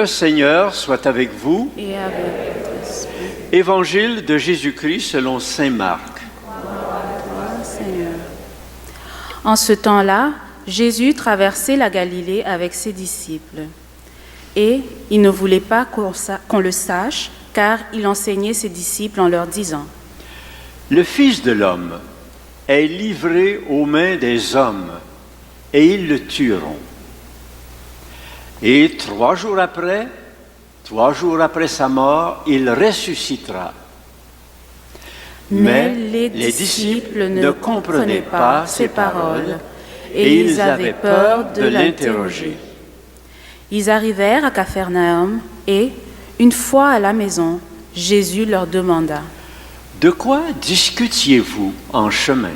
Le Seigneur soit avec vous. Et avec votre esprit. Évangile de Jésus-Christ selon saint Marc. Gloire, Seigneur. En ce temps-là, Jésus traversait la Galilée avec ses disciples. Et il ne voulait pas qu'on le sache, car il enseignait ses disciples en leur disant : Le Fils de l'homme est livré aux mains des hommes, et ils le tueront. Et 3 jours après sa mort, il ressuscitera. Mais les disciples ne comprenaient pas ces paroles, et ils avaient peur de l'interroger. Ils arrivèrent à Capharnaüm, et, une fois à la maison, Jésus leur demanda : De quoi discutiez-vous en chemin?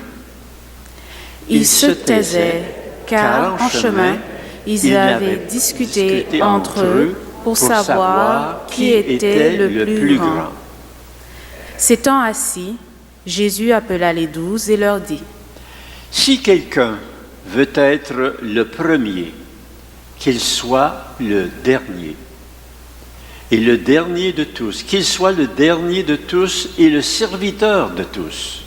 Ils se taisaient, car en chemin, ils avaient discuté entre eux pour savoir qui était le plus grand. S'étant assis, Jésus appela les 12 et leur dit : Si quelqu'un veut être le premier, qu'il soit le dernier. Et le dernier de tous, qu'il soit le dernier de tous et le serviteur de tous.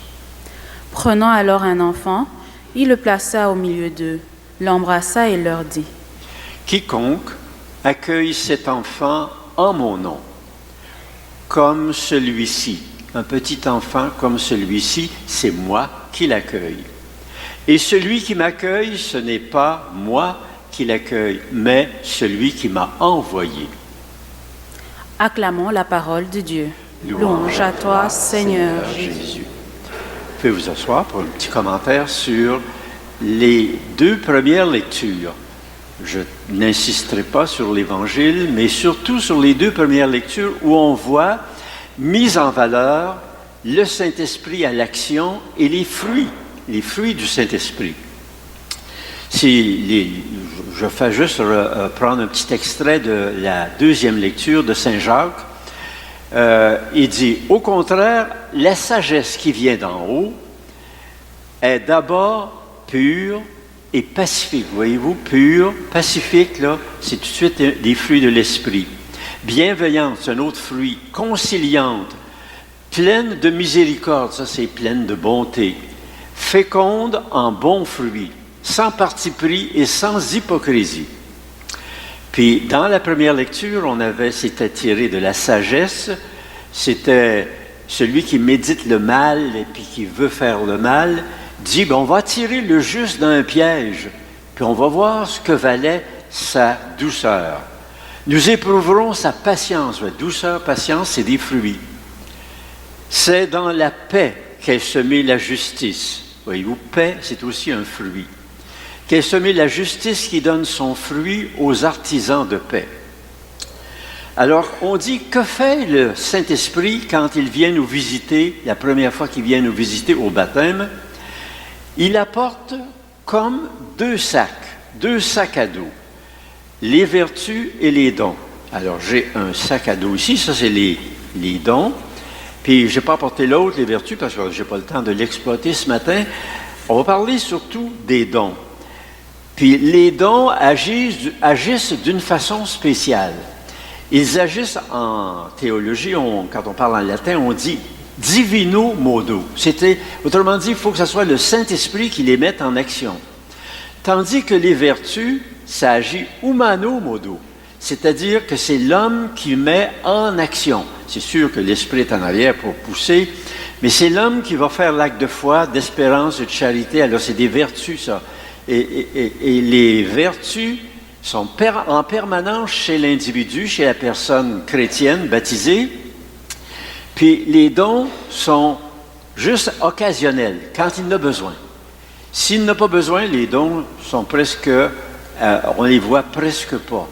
Prenant alors un enfant, il le plaça au milieu d'eux, l'embrassa et leur dit : Quiconque accueille cet enfant en mon nom, comme celui-ci, un petit enfant comme celui-ci, c'est moi qui l'accueille. Et celui qui m'accueille, ce n'est pas moi qui l'accueille, mais celui qui m'a envoyé. Acclamons la parole de Dieu. Louange à toi, Seigneur Jésus. Vous pouvez vous asseoir pour un petit commentaire sur les 2 premières lectures. Je n'insisterai pas sur l'Évangile, mais surtout sur les 2 premières lectures où on voit mise en valeur le Saint-Esprit à l'action et les fruits du Saint-Esprit. Je fais juste prendre un petit extrait de la 2e lecture de Saint Jacques. Il dit, au contraire, la sagesse qui vient d'en haut est d'abord pure et pacifique. Voyez-vous, pure, pacifique, là, c'est tout de suite des fruits de l'esprit. Bienveillante, c'est un autre fruit. Conciliante, pleine de miséricorde, ça c'est pleine de bonté. Féconde en bons fruits, sans parti pris et sans hypocrisie. Puis, dans la première lecture, c'était tiré de la sagesse, c'était celui qui médite le mal et puis qui veut faire le mal, dit, on va tirer le juste dans un piège, puis on va voir ce que valait sa douceur. Nous éprouverons sa patience. La douceur, patience, c'est des fruits. C'est dans la paix qu'est semée la justice. Voyez-vous, paix, c'est aussi un fruit. Qu'est semée la justice qui donne son fruit aux artisans de paix. Alors, on dit, que fait le Saint-Esprit quand il vient nous visiter, la première fois qu'il vient nous visiter au baptême? Il apporte comme 2 sacs à dos, les vertus et les dons. Alors, j'ai un sac à dos ici, ça c'est les dons. Puis, je n'ai pas apporté l'autre, les vertus, parce que je n'ai pas le temps de l'exploiter ce matin. On va parler surtout des dons. Puis, les dons agissent d'une façon spéciale. Ils agissent en théologie, quand on parle en latin, on dit « divino modo ». Autrement dit, il faut que ce soit le Saint-Esprit qui les mette en action. Tandis que les vertus, ça agit humano modo. C'est-à-dire que c'est l'homme qui met en action. C'est sûr que l'esprit est en arrière pour pousser, mais c'est l'homme qui va faire l'acte de foi, d'espérance et de charité. Alors, c'est des vertus, ça. Et les vertus sont en permanence chez l'individu, chez la personne chrétienne baptisée. Puis, les dons sont juste occasionnels, quand il en a besoin. S'il n'a pas besoin, les dons sont on les voit presque pas.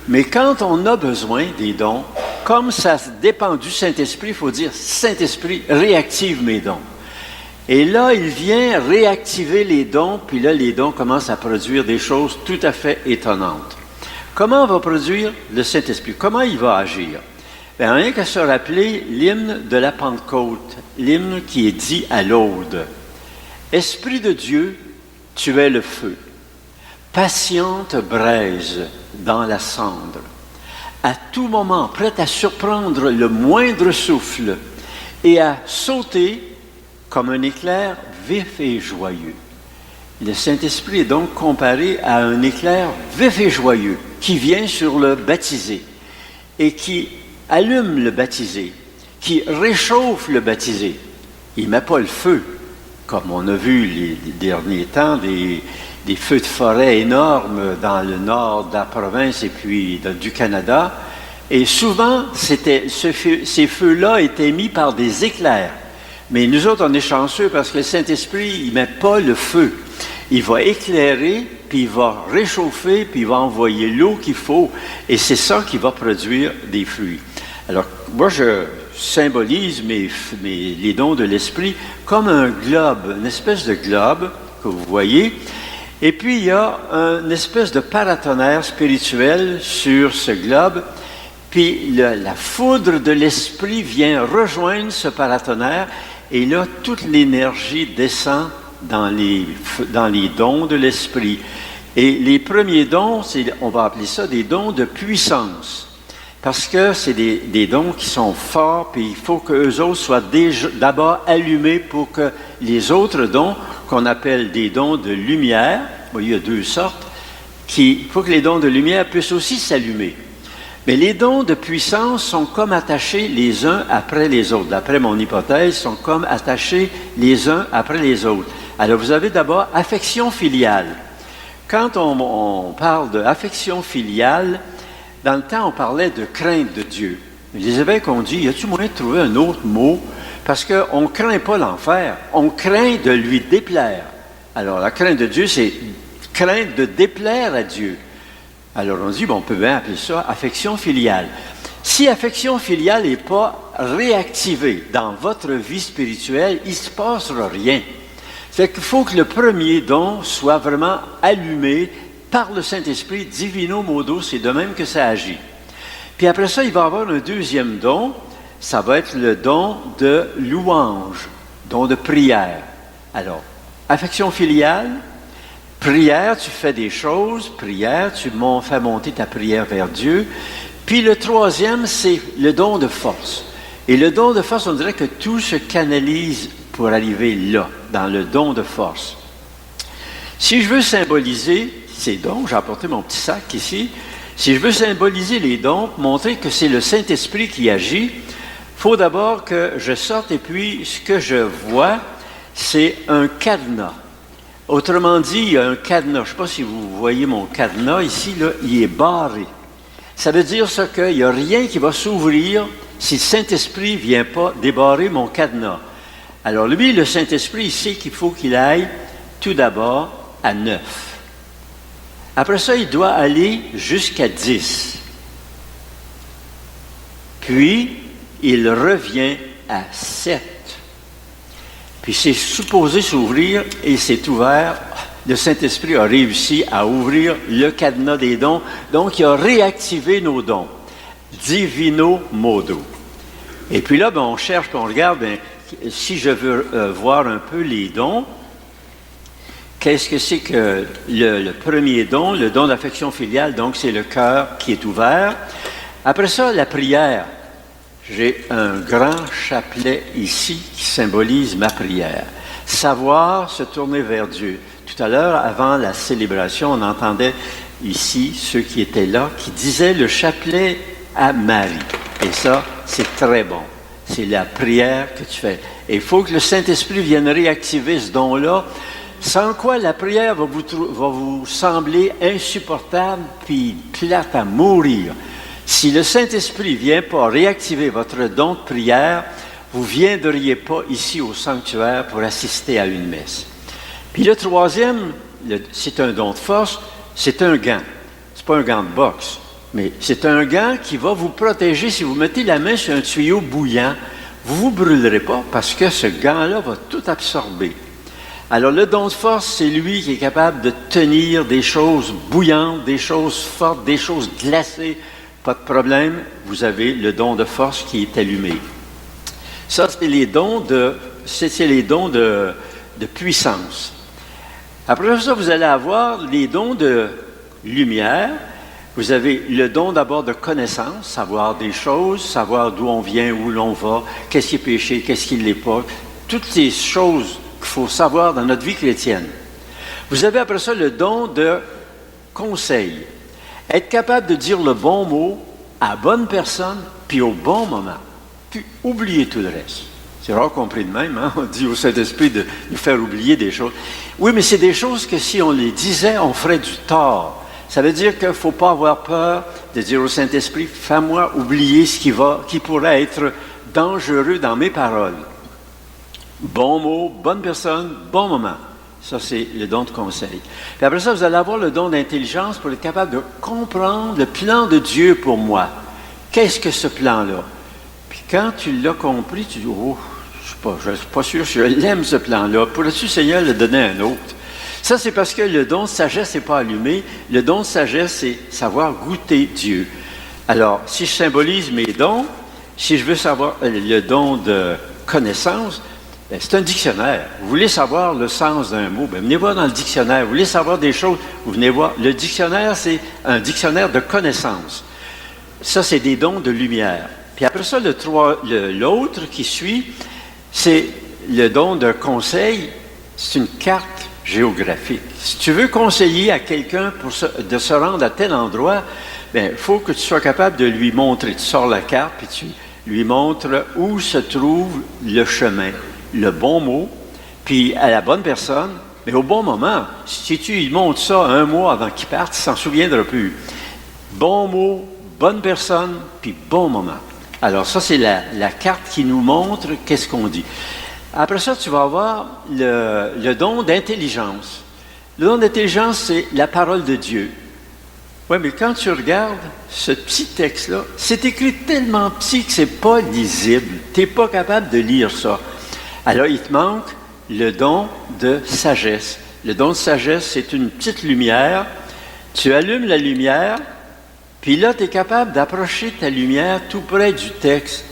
Mais quand on a besoin des dons, comme ça dépend du Saint-Esprit, il faut dire, Saint-Esprit, réactive mes dons. Et là, il vient réactiver les dons, puis là, les dons commencent à produire des choses tout à fait étonnantes. Comment va produire le Saint-Esprit? Comment il va agir? Bien, rien qu'à se rappeler l'hymne de la Pentecôte, l'hymne qui est dit à l'aude. Esprit de Dieu, tu es le feu, patiente braise dans la cendre. à tout moment, prêt à surprendre le moindre souffle et à sauter comme un éclair vif et joyeux. Le Saint-Esprit est donc comparé à un éclair vif et joyeux qui vient sur le baptisé et qui allume le baptisé, qui réchauffe le baptisé. Il ne met pas le feu, comme on a vu les derniers temps, des feux de forêt énormes dans le nord de la province et puis du Canada. Et souvent, ces feux-là étaient mis par des éclairs. Mais nous autres, on est chanceux parce que le Saint-Esprit, il ne met pas le feu. Il va éclairer, puis il va réchauffer, puis il va envoyer l'eau qu'il faut. Et c'est ça qui va produire des fruits. Alors, moi, je symbolise les dons de l'Esprit comme un globe, une espèce de globe que vous voyez. Et puis, il y a une espèce de paratonnerre spirituel sur ce globe. Puis, la foudre de l'Esprit vient rejoindre ce paratonnerre. Et là, toute l'énergie descend dans les dons de l'Esprit. Et les premiers dons, on va appeler ça des dons de puissance. Parce que c'est des dons qui sont forts, puis il faut qu'eux autres soient d'abord allumés pour que les autres dons, qu'on appelle des dons de lumière, bon, il y a deux sortes, il faut que les dons de lumière puissent aussi s'allumer. Mais les dons de puissance sont comme attachés les uns après les autres. D'après mon hypothèse, sont comme attachés les uns après les autres. Alors, vous avez d'abord affection filiale. Quand on parle d'affection filiale, dans le temps, on parlait de crainte de Dieu. Les évêques ont dit, y a-t-il moyen de trouver un autre mot? Parce qu'on ne craint pas l'enfer, on craint de lui déplaire. Alors, la crainte de Dieu, c'est crainte de déplaire à Dieu. Alors, on dit, bon, on peut bien appeler ça affection filiale. Si affection filiale n'est pas réactivée dans votre vie spirituelle, il ne se passera rien. C'est qu'il faut que le premier don soit vraiment allumé par le Saint-Esprit, divino modo, c'est de même que ça agit. Puis après ça, il va y avoir un deuxième don, ça va être le don de louange, don de prière. Alors, affection filiale, prière, tu fais des choses, prière, tu fais monter ta prière vers Dieu. Puis le troisième, c'est le don de force. Et le don de force, on dirait que tout se canalise pour arriver là, dans le don de force. Si je veux symboliser ces dons, j'ai apporté mon petit sac ici, si je veux symboliser les dons, montrer que c'est le Saint-Esprit qui agit, il faut d'abord que je sorte et puis ce que je vois, c'est un cadenas. Autrement dit, il y a un cadenas. Je ne sais pas si vous voyez mon cadenas ici, là, il est barré. Ça veut dire ça qu'il n'y a rien qui va s'ouvrir si le Saint-Esprit ne vient pas débarrer mon cadenas. Alors lui, le Saint-Esprit, il sait qu'il faut qu'il aille tout d'abord à 9. Après ça, il doit aller jusqu'à 10. Puis, il revient à 7. Puis c'est supposé s'ouvrir et c'est ouvert. Le Saint-Esprit a réussi à ouvrir le cadenas des dons. Donc, il a réactivé nos dons. Divino modo. Et puis là, on cherche, on regarde, si je veux voir un peu les dons, qu'est-ce que c'est que le premier don, le don d'affection filiale, donc c'est le cœur qui est ouvert. Après ça, la prière. J'ai un grand chapelet ici qui symbolise ma prière. Savoir se tourner vers Dieu. Tout à l'heure, avant la célébration, on entendait ici ceux qui étaient là, qui disaient le chapelet à Marie. Et ça, c'est très bon. C'est la prière que tu fais. Et il faut que le Saint-Esprit vienne réactiver ce don-là, sans quoi la prière va vous sembler insupportable puis plate à mourir. Si le Saint-Esprit ne vient pas réactiver votre don de prière, vous ne viendriez pas ici au sanctuaire pour assister à une messe. Puis le troisième, c'est un don de force, c'est un gant. Ce n'est pas un gant de boxe, mais c'est un gant qui va vous protéger. Si vous mettez la main sur un tuyau bouillant, vous ne vous brûlerez pas parce que ce gant-là va tout absorber. Alors le don de force, c'est lui qui est capable de tenir des choses bouillantes, des choses fortes, des choses glacées. Pas de problème, vous avez le don de force qui est allumé. Ça, c'est les dons de puissance. Après ça, vous allez avoir les dons de lumière. Vous avez le don d'abord de connaissance, savoir des choses, savoir d'où on vient, où l'on va, qu'est-ce qui est péché, qu'est-ce qui ne l'est pas. Toutes ces choses qu'il faut savoir dans notre vie chrétienne. Vous avez après ça le don de conseil. Être capable de dire le bon mot à la bonne personne, puis au bon moment. Puis oublier tout le reste. C'est rare qu'on prie de même, hein? On dit au Saint-Esprit de nous faire oublier des choses. Oui, mais c'est des choses que si on les disait, on ferait du tort. Ça veut dire qu'il ne faut pas avoir peur de dire au Saint-Esprit, fais-moi oublier ce qui pourrait être dangereux dans mes paroles. Bon mot, bonne personne, bon moment. Ça, c'est le don de conseil. Puis après ça, vous allez avoir le don d'intelligence pour être capable de comprendre le plan de Dieu pour moi. Qu'est-ce que ce plan-là? Puis quand tu l'as compris, tu dis, oh, je ne suis pas sûr si je l'aime, ce plan-là. Pourrais-tu, Seigneur, le donner à un autre? Ça, c'est parce que le don de sagesse n'est pas allumé. Le don de sagesse, c'est savoir goûter Dieu. Alors, si je symbolise mes dons, si je veux savoir le don de connaissance, bien, c'est un dictionnaire. Vous voulez savoir le sens d'un mot, bien, venez voir dans le dictionnaire. Vous voulez savoir des choses, vous venez voir. Le dictionnaire, c'est un dictionnaire de connaissance. Ça, c'est des dons de lumière. Puis après ça, l'autre qui suit, c'est le don de conseil. C'est une carte géographique. Si tu veux conseiller à quelqu'un de se rendre à tel endroit, bien, il faut que tu sois capable de lui montrer. Tu sors la carte, puis tu lui montres où se trouve le chemin, le bon mot, puis à la bonne personne, mais au bon moment. Si tu lui montres ça un mois avant qu'il parte, il ne s'en souviendra plus. Bon mot, bonne personne, puis bon moment. Alors ça, c'est la carte qui nous montre qu'est-ce qu'on dit. Après ça, tu vas avoir le don d'intelligence. Le don d'intelligence, c'est la parole de Dieu. Oui, mais quand tu regardes ce petit texte-là, c'est écrit tellement petit que c'est pas lisible. Tu n'es pas capable de lire ça. Alors, il te manque le don de sagesse. Le don de sagesse, c'est une petite lumière. Tu allumes la lumière, puis là, tu es capable d'approcher ta lumière tout près du texte.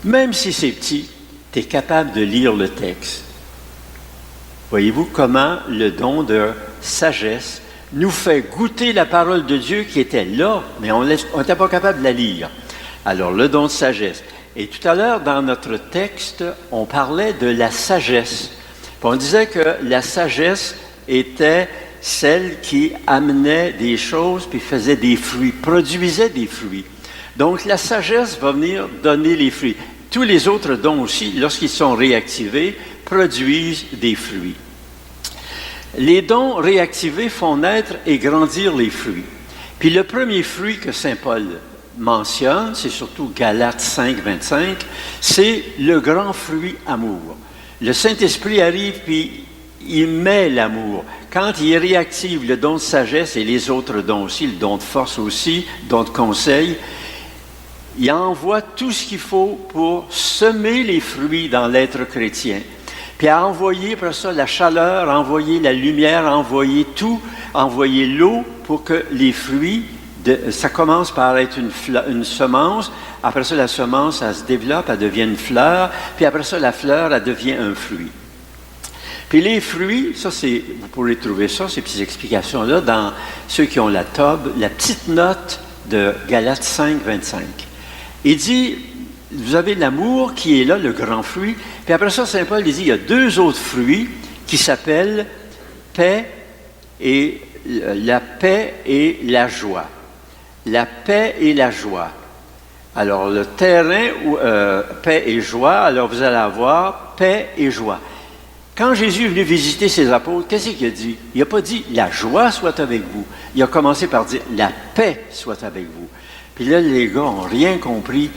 Même si c'est petit, tu es capable de lire le texte. Voyez-vous comment le don de sagesse nous fait goûter la parole de Dieu qui était là, mais on n'était pas capable de la lire. Alors, le don de sagesse. Et tout à l'heure, dans notre texte, on parlait de la sagesse. Puis on disait que la sagesse était celle qui amenait des choses, puis faisait des fruits, produisait des fruits. Donc, la sagesse va venir donner les fruits. Tous les autres dons aussi, lorsqu'ils sont réactivés, produisent des fruits. Les dons réactivés font naître et grandir les fruits. Puis le premier fruit que saint Paul mentionne, c'est surtout Galates 5, 25, c'est le grand fruit amour. Le Saint-Esprit arrive puis il met l'amour. Quand il réactive le don de sagesse et les autres dons aussi, le don de force aussi, le don de conseil, il envoie tout ce qu'il faut pour semer les fruits dans l'être chrétien. Puis à envoyer, après ça, la chaleur, envoyer la lumière, envoyer tout, envoyer l'eau pour que les fruits, ça commence par être une semence. Après ça, la semence, elle se développe, elle devient une fleur. Puis après ça, la fleur, elle devient un fruit. Puis les fruits, ça c'est, vous pourrez trouver ça, ces petites explications-là, dans ceux qui ont la tobe, la petite note de Galates 5, 25. Il dit, vous avez l'amour qui est là, le grand fruit. Puis après ça, saint Paul dit, il y a deux autres fruits qui s'appellent paix et la paix et la joie. La paix et la joie. Alors, le terrain où paix et joie, alors vous allez avoir paix et joie. Quand Jésus est venu visiter ses apôtres, qu'est-ce qu'il a dit? Il n'a pas dit « la joie soit avec vous ». Il a commencé par dire « la paix soit avec vous ». Puis là, les gars n'ont rien compris.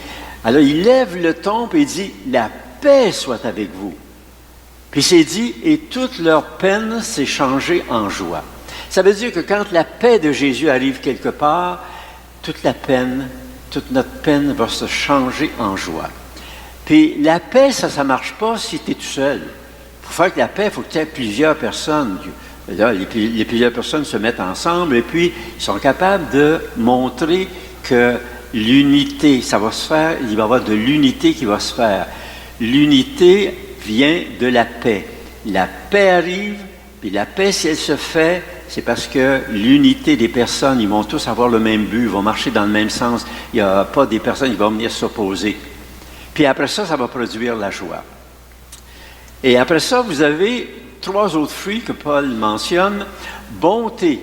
Alors, il lève le ton et il dit « la paix soit avec vous ». Puis il s'est dit « et toute leur peine s'est changée en joie ». Ça veut dire que quand la paix de Jésus arrive quelque part, toute notre peine va se changer en joie. Puis la paix, ça ne marche pas si tu es tout seul. Pour faire que la paix, il faut que tu aies plusieurs personnes. Là, les plusieurs personnes se mettent ensemble et puis ils sont capables de montrer que l'unité, ça va se faire, il va y avoir de l'unité qui va se faire. L'unité vient de la paix. La paix arrive, puis la paix, si elle se fait, c'est parce que l'unité des personnes, ils vont tous avoir le même but, ils vont marcher dans le même sens. Il n'y a pas des personnes qui vont venir s'opposer. Puis après ça, ça va produire la joie. Et après ça, vous avez 3 autres fruits que Paul mentionne. Bonté,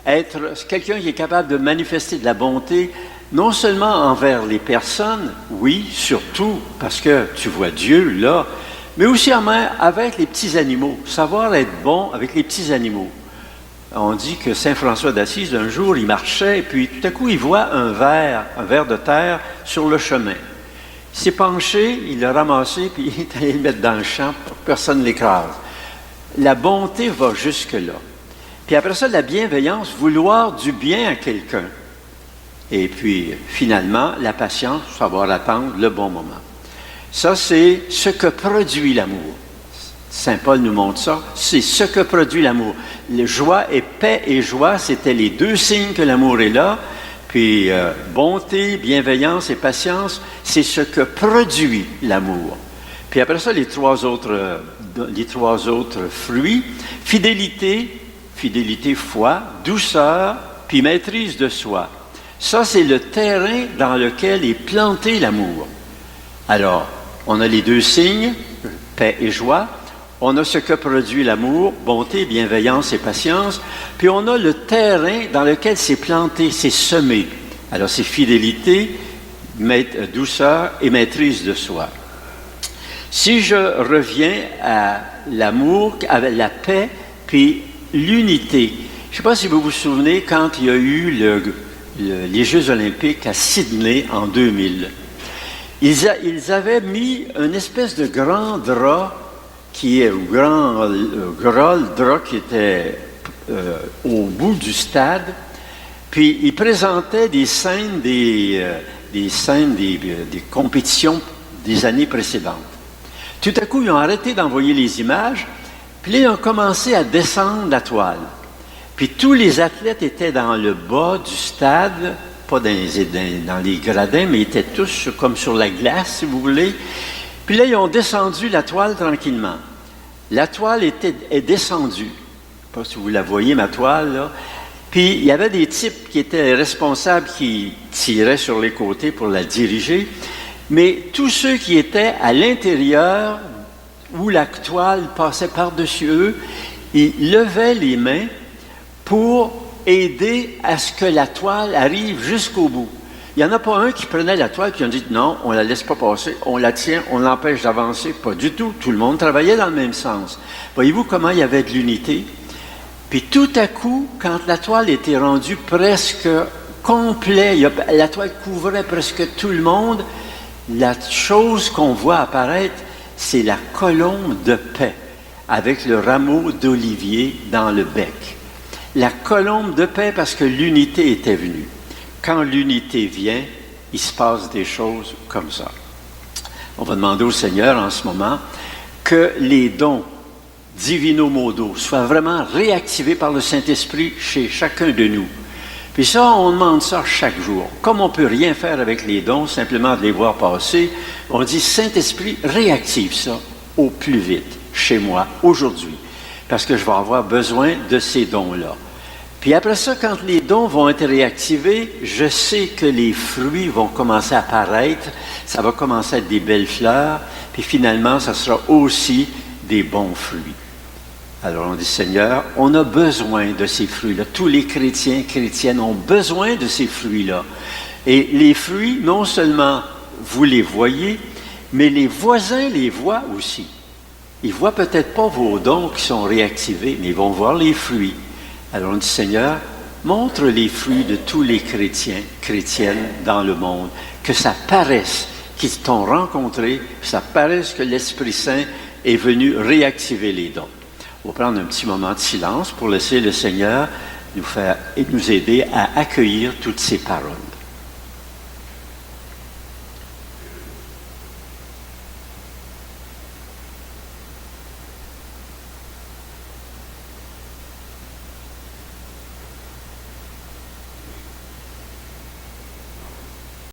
être quelqu'un qui est capable de manifester de la bonté, non seulement envers les personnes, oui, surtout parce que tu vois Dieu là, mais aussi avec les petits animaux, savoir être bon avec les petits animaux. On dit que Saint François d'Assise, un jour, il marchait, et puis tout à coup, il voit un ver de terre sur le chemin. Il s'est penché, il l'a ramassé, puis il est allé le mettre dans le champ pour que personne ne l'écrase. La bonté va jusque-là. Puis après ça, la bienveillance, vouloir du bien à quelqu'un. Et puis, finalement, la patience, savoir attendre le bon moment. Ça, c'est ce que produit l'amour. Saint Paul nous montre ça. C'est ce que produit l'amour. Joie et paix et joie, c'était les 2 signes que l'amour est là. Puis, bonté, bienveillance et patience, c'est ce que produit l'amour. Puis après ça, les trois autres fruits, fidélité, foi, douceur, puis maîtrise de soi. Ça, c'est le terrain dans lequel est planté l'amour. Alors, on a les 2 signes, paix et joie. On a ce que produit l'amour, bonté, bienveillance et patience. Puis on a le terrain dans lequel c'est planté, c'est semé. Alors, c'est fidélité, douceur et maîtrise de soi. Si je reviens à l'amour, à la paix, puis l'unité. Je ne sais pas si vous vous souvenez quand il y a eu les Jeux olympiques à Sydney en 2000. Ils avaient mis une espèce de grand drap qui était au bout du stade, puis ils présentaient des scènes des compétitions des années précédentes. Tout à coup, ils ont arrêté d'envoyer les images, puis là, ils ont commencé à descendre la toile. Puis tous les athlètes étaient dans le bas du stade, pas dans les gradins, mais ils étaient tous comme sur la glace, si vous voulez. Puis là, ils ont descendu la toile tranquillement. La toile est descendue. Je ne sais pas si vous la voyez, ma toile, là. Puis il y avait des types qui étaient responsables qui tiraient sur les côtés pour la diriger. Mais tous ceux qui étaient à l'intérieur, où la toile passait par-dessus eux, ils levaient les mains pour aider à ce que la toile arrive jusqu'au bout. Il n'y en a pas un qui prenait la toile et qui a dit « Non, on ne la laisse pas passer, on la tient, on l'empêche d'avancer. » Pas du tout. Tout le monde travaillait dans le même sens. Voyez-vous comment il y avait de l'unité? Puis tout à coup, quand la toile était rendue presque complète, la toile couvrait presque tout le monde, la chose qu'on voit apparaître, c'est la colombe de paix avec le rameau d'olivier dans le bec. La colombe de paix parce que l'unité était venue. Quand l'unité vient, il se passe des choses comme ça. On va demander au Seigneur en ce moment que les dons divino modo soient vraiment réactivés par le Saint-Esprit chez chacun de nous. Puis ça, on demande ça chaque jour. Comme on ne peut rien faire avec les dons, simplement de les voir passer, on dit, Saint-Esprit, réactive ça au plus vite, chez moi, aujourd'hui, parce que je vais avoir besoin de ces dons-là. Puis après ça, quand les dons vont être réactivés, je sais que les fruits vont commencer à apparaître, ça va commencer à être des belles fleurs, puis finalement, ça sera aussi des bons fruits. Alors on dit, Seigneur, on a besoin de ces fruits-là. Tous les chrétiens, chrétiennes ont besoin de ces fruits-là. Et les fruits, non seulement vous les voyez, mais les voisins les voient aussi. Ils ne voient peut-être pas vos dons qui sont réactivés, mais ils vont voir les fruits. Alors on dit, Seigneur, montre les fruits de tous les chrétiens, chrétiennes dans le monde, que ça paraisse qu'ils t'ont rencontré, que ça paraisse que l'Esprit Saint est venu réactiver les dons. On va prendre un petit moment de silence pour laisser le Seigneur nous aider à accueillir toutes ces paroles.